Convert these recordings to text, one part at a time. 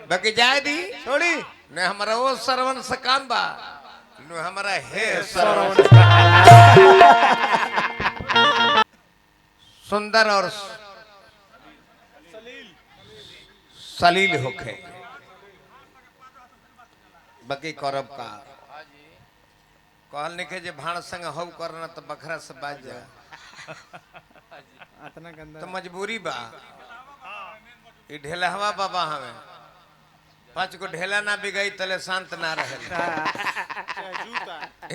बाकी जाए दी छोड़ी ने हमारा वो श्रवण से काम बा न हमारा हे श्रवण सुंदर और सलील होके बाकी करब का कहल निके जे भाण संग हव करना तो बखरा से बाज जा तो मजबूरी बा ये ढेलहवा बाबा हमें 5 को ढेला ना बिगई तले शांत ना रहे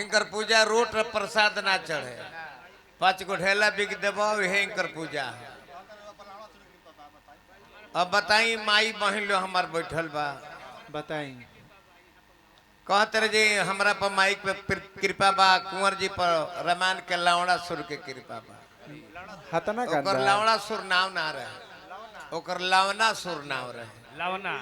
इनकर पूजा रोट प्रसाद ना चढ़े 5 को ढेला बिग देबो यही इनकर पूजा है। अब बताई माई बहन लो हमार बैठल बा बताई कहते रहे जी हमरा पर माइक पे कृपा बा कुंवर जी पर रामायण के लावड़ा सुर के कृपा बा हतना ओकर लावड़ा सुर नाव ना रहे ओकर लावना सुर नाव रहे लावना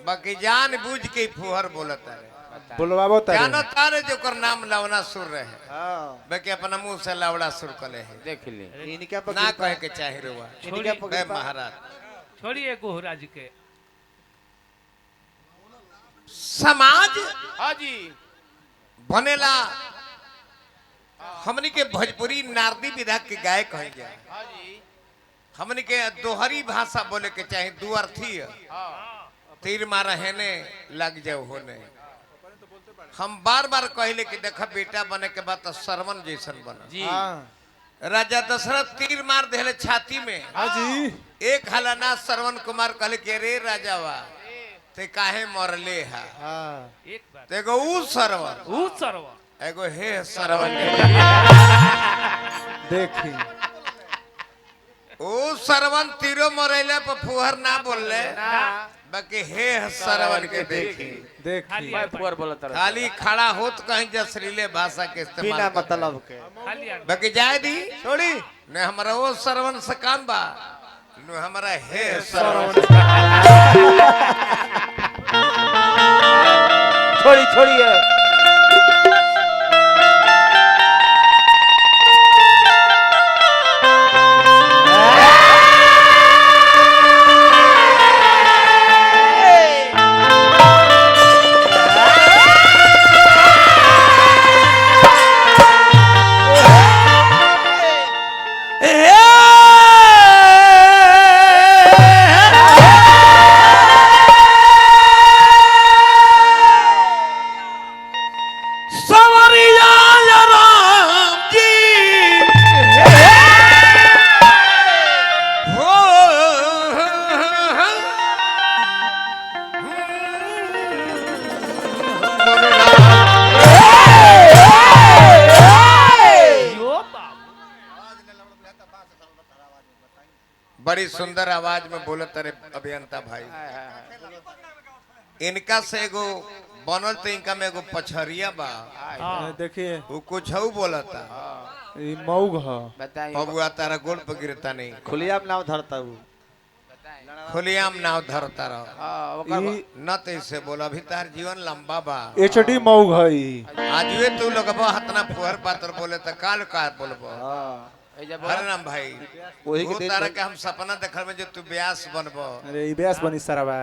बाकी जान बूझ के फुहर बोलत रहे बुलवाबो तारे जानो तारे जो कर नाम लावना सुर रहे हां बाकी अपना मुंह से लावड़ा सुर कले है देख ले इनका पर ना कहे के चाहे रुआ इनका हे पर महाराज छोड़िए गोहराज के समाज हाँ जी बनेला हमनी के भोजपुरी नारदी विधा के गायक कहे जाए हाँ जी हमनी के दोहरी भाषा बोले के चाहे दू अर्थी तीर मारा है ने लग जाओ होने हम बार बार कहले कि देखा बेटा बने के बाद तो श्रवण जैसन बना जी हां राजा दशरथ तीर मार देले छाती में हां जी एक हलाना श्रवण कुमार कहले के रे राजावा ते काहे मरले है हां एक बार ते एगो ऊ श्रवण ऊ सरवा एगो हे श्रवण देखी ओ श्रवण तीरो मरेले पर फुहर ना बोलले बाकी हे श्रवण के देखी देखी फुअर बोला तरह खाली खड़ा होत कहीं जसरीले भाषा के इस्तेमाल बिना कर। मतलब के खाली बाकी जाए दी छोड़ी ने हमारा वो श्रवण से काम बा न हमारा हे श्रवण छोड़ी छोड़िए बड़ी सुंदर आवाज में बोलत रे अभियंता भाई इनका से एगो बनल तो इनका में एगो पछरिया बा देखिए वो कुछ बोलता ई मौग ह बबुआ तारा गोल पर गिरता नहीं खुलिया नाम धरता हूं खुलियाम नाव धरता रहो ई न तो इससे बोला अभी तार जीवन लंबा बा एचडी मौग है ई आज वे तू लोग हतना फुहर पात्र बोले तो काल का बोलबो हां हरे राम भाई वही वो के तारा के हम सपना देखल में जो तू ब्यास बनबो अरे ई ब्यास बनी सरवा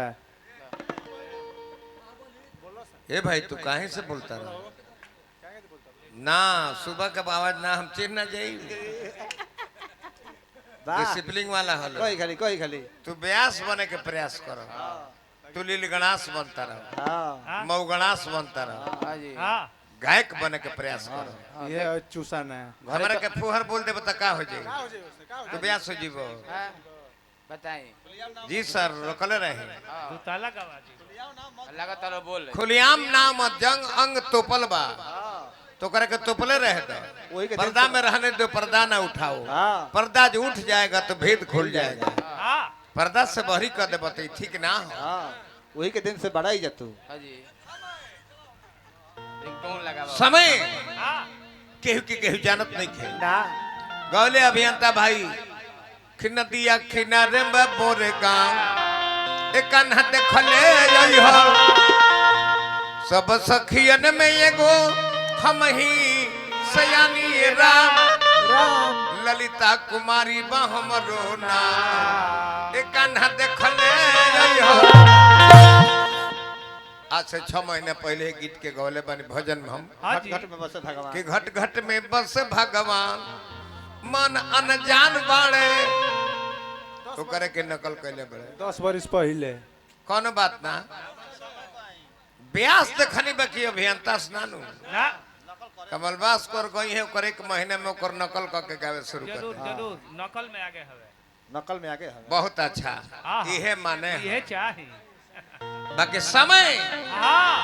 ए भाई तू काहे से बोलता रहा ना सुबह का आवाज ना हम चिर ना जाई डिसिप्लिन वाला हलो कोई खाली तू ब्यास बने के प्रयास करो तू लील गणास बनता रहो हां मऊ गणास बनता रहो हाँ गायक बने के प्रयास करो ये चूसाना हमरा के फुहर बोल दे बता का हो जाई तू ब्यास हो जीवो बताएं जी सर रोकले रहे दो ताला का आवाज लगातार बोल खुलियाम नाम जंग अंग तोपल बा तो करे के तोपले रहे वही के पर्दा में रहने दो पर्दा ना उठाओ हां पर्दा जो उठ जाएगा तो भेद खुल जाएगा हाँ पर्दा से बहरी कर दे बता ठीक ना हो हां वही के दिन से बड़ा ही जतू हाँ जी रिंगटोन लगा समय हाँ केहू जानत नहीं खे ना गौले अभियंता भाई खिनदिया किनारे में बोरे गांव एक कन्हा देखले यही हो सब सखियन में एगो हम ही सयानी राम राम ललिता कुमारी बा हमरो नाम एक कन्हा देखले यही हो आज से 6 महीने पहले एक गीत के गौले बने भजन में हम हाँ घट जी घट में बसे भगवान कि घट घट में बस भगवान मन अनजान बाड़े तो करे के नकल कैले बड़े 10 बरिस पहले कौन बात ना ब्यास देखनी बाकी अभियंता स्नानु ना कमलबास कर गई है ओकर एक महीने में ओकर नकल करके गावे शुरू कर जरूर जरूर नकल में आगे हवे नकल में आगे है बहुत अच्छा हाँ। इहे माने ये चाही बाकी समय हाँ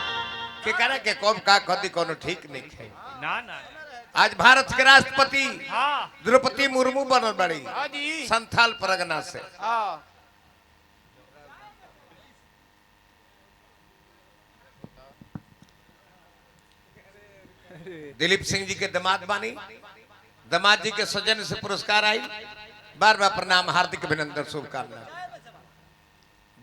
के करे के कब का कदी कोनो ठीक नहीं है ना ना आज भारत के राष्ट्रपति हाँ द्रौपदी मुर्मू बनल बड़ी हाँ जी संथाल परगना से हाँ दिलीप सिंह जी के दामाद बानी दामाद जी के सौजन्य से पुरस्कार आई बार बार प्रणाम हार्दिक अभिनंदन शुभकामना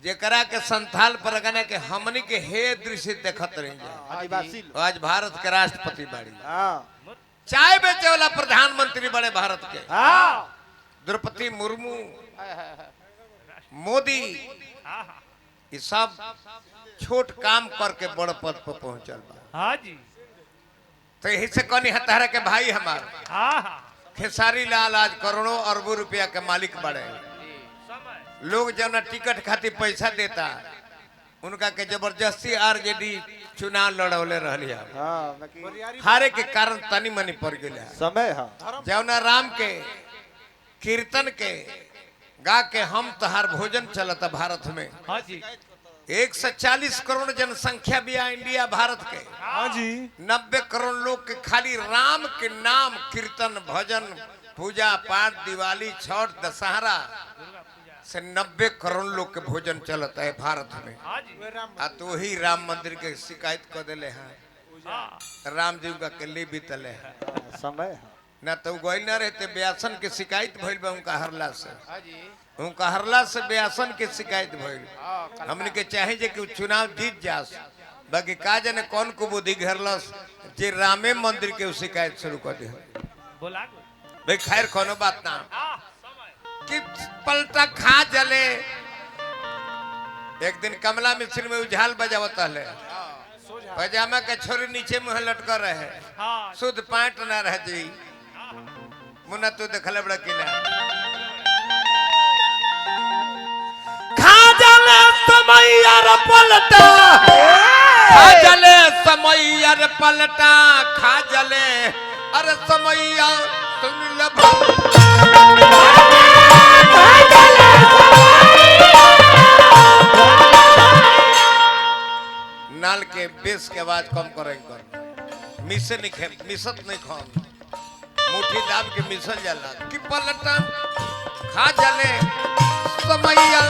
जेकरा के संथाल परगना के हमनी के हे दृश्य देखत रही जाए आदिवासी लोग आज भारत के राष्ट्रपति बाड़ी हाँ चाय बेचे वाला प्रधानमंत्री बड़े भारत के हाँ द्रौपदी मुर्मू मोदी हाँ हाँ ये सब छोट काम करके बड़ पद पर पहुंचल बा हाँ जी तो यही से कनी हतारा के भाई हमार हाँ हाँ खेसारी लाल आज करोड़ों अरबों रुपया के मालिक बड़े समय लोग जब टिकट खातिर पैसा देता उनका के जबरदस्ती आरजेडी चुनाव लड़ौले रहली है हाँ बाकी हारे के कारण तनी मनी पड़ गया समय है जौना राम के कीर्तन के गा के हम तहार भोजन चलता भारत में हाँ जी 140 करोड़ जनसंख्या भी है इंडिया भारत के हाँ जी 90 करोड़ लोग के खाली राम के नाम कीर्तन भजन पूजा पाठ दिवाली छठ दशहरा से 90 करोड़ लोग के भोजन चलता है भारत में हाँ जी आ तो ही राम मंदिर के शिकायत कर दिले हैं हाँ राम जी का के लिए बीतले है समय है ना तो गई न रहते ब्यासन के शिकायत भइल बा उनका हरला से हाँ जी उनका हरला से ब्यासन के शिकायत भइल हाँ हमने के चाहे जे कि उ चुनाव जीत जास बाकी का जाने कौन को बुद्धि घेरलस जे रामे मंदिर के उ शिकायत शुरू कर दे बोला भाई खैर कोनो बात ना हाँ समय कि पलटा खा जले एक दिन कमला मिश्र में उझाल बजावत हले पजामा के छोरी नीचे मुंह लटकर रहे हाँ शुद्ध पैंट ना रह जी मुन्ना तू देखले बड़ा कि ना खा जले समय यार पलटा खा जले समय यार पलटा खा जले अरे समैया सुन ले नाल के बेस के आवाज कम करें कर मिसे नहीं खे मिसत नहीं खान मुट्ठी दाब के मिसल जाला कि पलटा खा जले समैया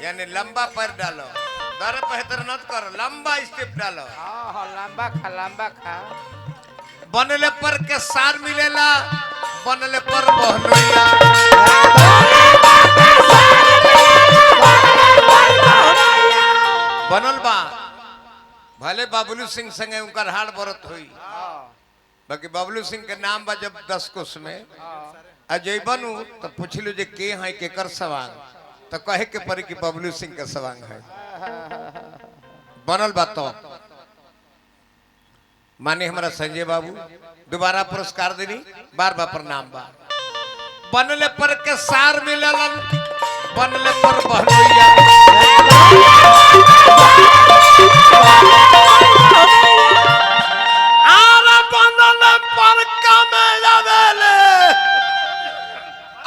यानी लंबा पैर डालो दर बेहतर न करो लंबा स्टेप डालो हाँ हाँ लंबा खा बनले पर के सार मिलेला बनले पर बहनोइया बनल बा भले बाबुलू सिंह संगे उनकर हाड़ बरत हुई बाकी बाबुलू सिंह के नाम बा जब 10 कोस में अजय बनू तो पूछलू जे के है केकर सवांग तो कहे के परी कि बाबुलू सिंह के सवांग है बनल बा तो माने हमारा संजय बाबू दोबारा पुरस्कार देनी बार बार प्रणाम बा बनले पर के सार मिललन बनले पर बहनोइया आरे बनले पर कमेलावेले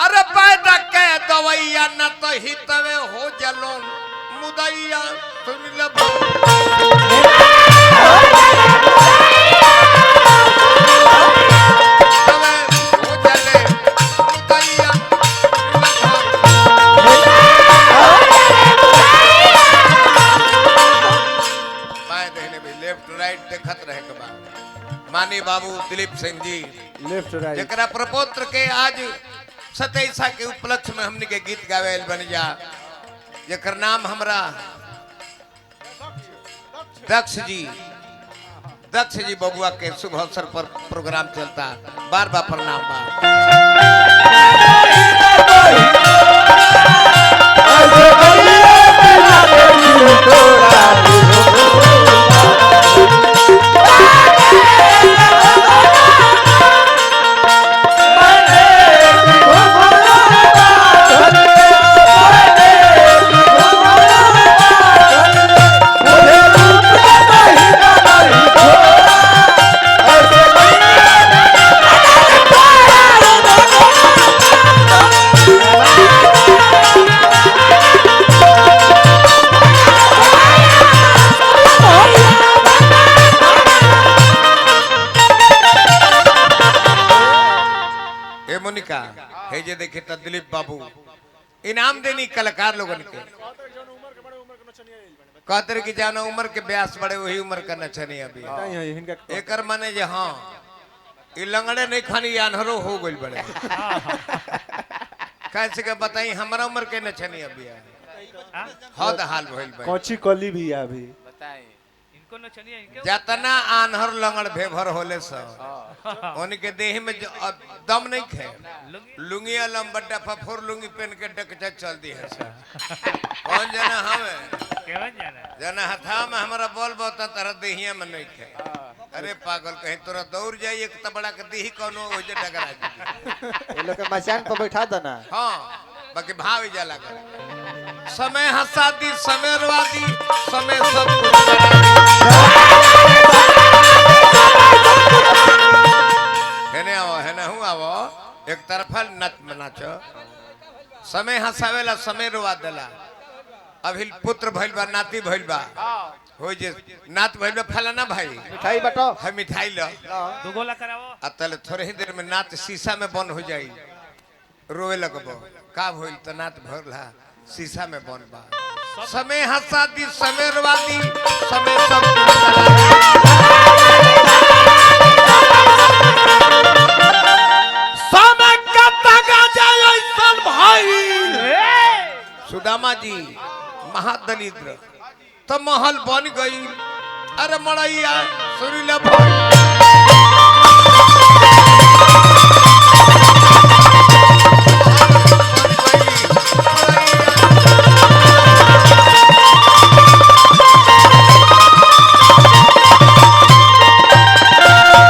अरे पैदा के दवैया न तो हितवे हो जलोन मुदैया सुन ले मानी बाबू दिलीप सिंह जी लेफ्ट राइट जरा प्रपोत्र के आज 27 के उपलक्ष्य में हमने के गीत गावे बन जा जकर नाम हमरा दक्ष जी बबुआ के शुभ अवसर पर प्रोग्राम चलता बार बार प्रणाम बा ए मोनिका हे जे देखे त दिलीप बाबू इनाम देनी कलाकार लोगन के कहते कि जाना उम्र के ब्यास बड़े वही उम्र का नचनी अभी एकर माने जे हाँ ई लंगड़े नहीं खानी यानहरो हो गइल बड़े कैसे के बताई हमारा उम्र के नचनी अभी हद हाल भइल बा कोची कली भी अभी बताएं इनको नचनिया इनके जतना आनहर लंगड़ भेभर होले स उनके देह में दम नहीं खे लुंगी लंबड्डा फफोर लुंगी पहन के डकचा चल दी है कौन जना हमें केवन जाना जना हथा में हमारा बोल बहुत तरह देहिया में नहीं खे अरे पागल कहीं तोरा दौड़ जाई एक तबड़ा के देही कोनो हो जे डगरा जी ये लोग के मचान पर बैठा देना हां बाकी भाव ही जाला कर समय हसादी समय रवादी समय सब है ना हूँ आवो एक तरफा नच नाचो समय हंसावेला समय रोवा देला अभी पुत्र भइल बा नाती भइल बा हो जे नात भइल बा फलाना भाई मिठाई बटो है मिठाई लो दुगोला करावो अतल थोड़े ही देर में नात शीशा में बंद हो जाई रोवे लगबो का भइल त नात भरला शीशा में बंद बा समय हंसादी समय रोवादी समय सब सुदामा जी महादलिद्र तो महल बन गई अरे मड़ैया सुरीला भाई